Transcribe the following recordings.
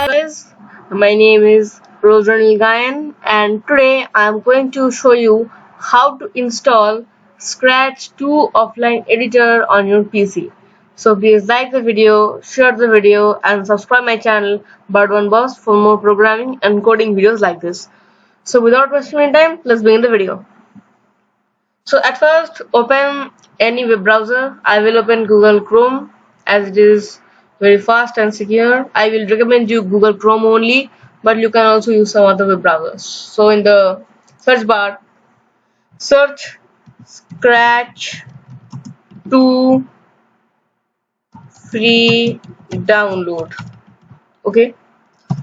Hi guys, my name is Rosranil Gayan and today I am going to show you how to install Scratch 2 offline editor on your PC. So please like the video, share the video and subscribe my channel Bird1 Boss for more programming and coding videos like this. So without wasting any time, let's begin the video. So at first open any web browser. I will open Google Chrome as it is very fast and secure. I will recommend you Google Chrome only, but you can also use some other web browsers. So in the search bar, search Scratch 2 free download. Okay.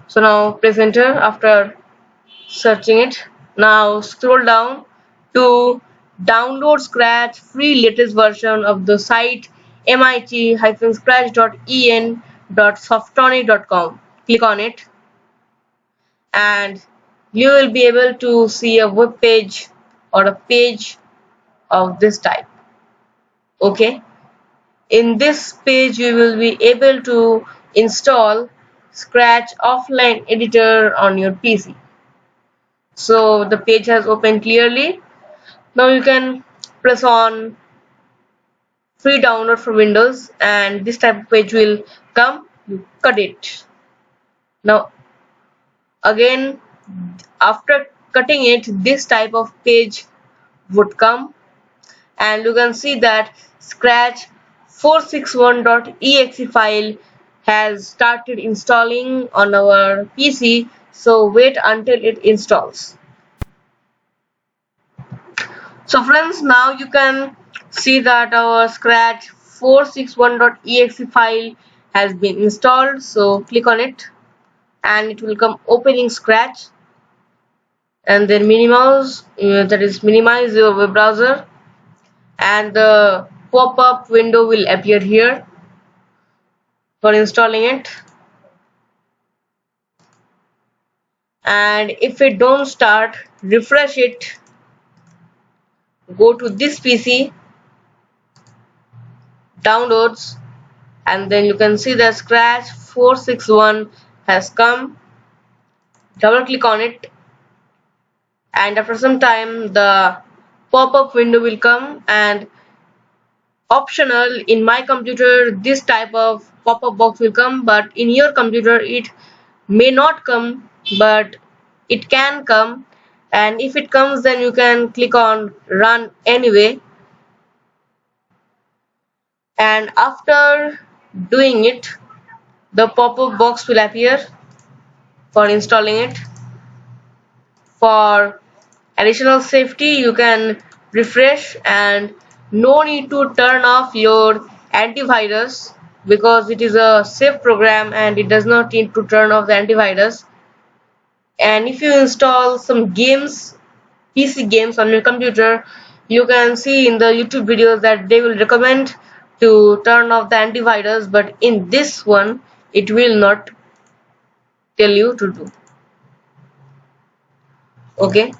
So now press enter after searching it. Now scroll down to download Scratch free latest version of the site mit-scratch.en.softonic.com. Click on it and you will be able to see a web page or a page of this type. Okay, in this page you will be able to install Scratch offline editor on your PC. So the page has opened clearly. Now you can press on free download for Windows and this type of page will come. You cut it. Now again after cutting it, this type of page would come and you can see that Scratch 461.exe file has started installing on our PC. So wait until it installs. So friends, now you can see that our Scratch 461.exe file has been installed. So click on it and it will come opening Scratch and then minimize your web browser and the pop-up window will appear here for installing it. And if it don't start, refresh it, go to this PC, downloads, and then you can see the Scratch 461 has come. Double click on it and after some time the pop-up window will come, and optional in my computer this type of pop-up box will come, but in your computer it may not come, but it can come. And if it comes, then you can click on run anyway, and after doing it the pop-up box will appear for installing it. For additional safety you can refresh, and no need to turn off your antivirus because it is a safe program and it does not need to turn off the antivirus. And if you install some games, PC games on your computer, you can see in the YouTube videos that they will recommend to turn off the antivirus, but in this one it will not tell you to do. Okay,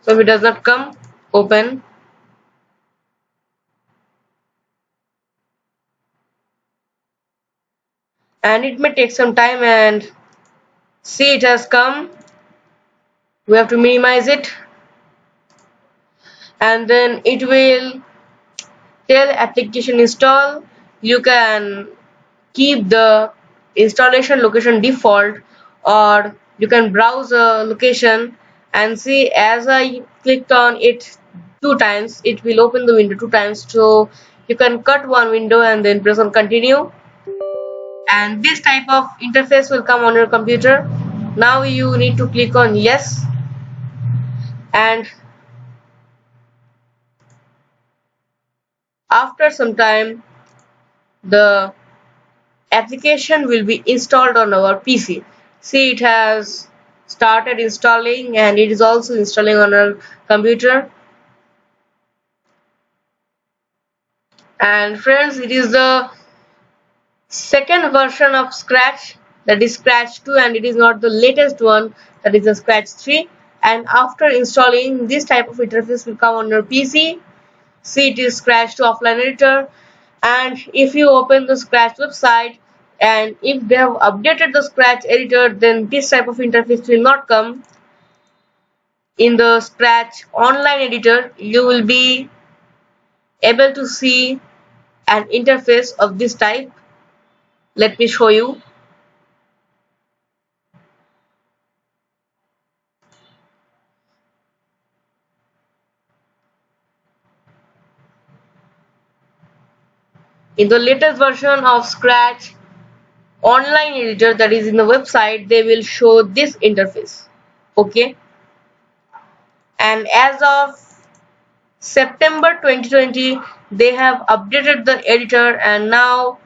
so if it does not come, open, and it may take some time, and see it has come. We have to minimize it and then it will tell application install. You can keep the installation location default, or you can browse a location and see. As I clicked on it 2 times, it will open the window 2 times, so you can cut one window and then press on continue, and this type of interface will come on your computer. Now you need to click on yes, and after some time the application will be installed on our PC. See, it has started installing and it is also installing on our computer. And friends, it is the second version of Scratch, that is Scratch 2, and it is not the latest one, that is the Scratch 3. And after installing, this type of interface will come on your PC. See, it is Scratch 2 offline editor, and if you open the Scratch website, and if they have updated the Scratch editor, then this type of interface will not come. In the Scratch online editor, you will be able to see an interface of this type. Let me show you. In the latest version of Scratch online editor, that is in the website, they will show this interface. Okay, and as of September 2020, they have updated the editor, and now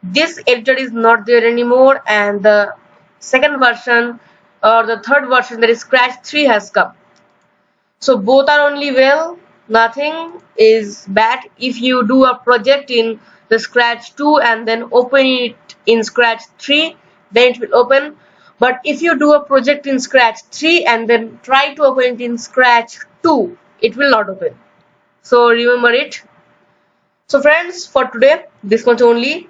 this editor is not there anymore, and the second version or the third version, that is Scratch 3, has come. So both are only well, nothing is bad. If you do a project in the Scratch 2 and then open it in Scratch 3, then it will open. But if you do a project in Scratch 3 and then try to open it in Scratch 2, it will not open. So remember it. So friends, for today, this much only.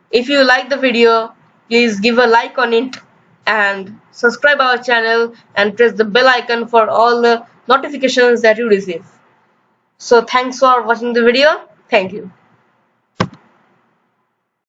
If you like the video, please give a like on it and subscribe our channel and press the bell icon for all the notifications that you receive. So thanks for watching the video. Thank you.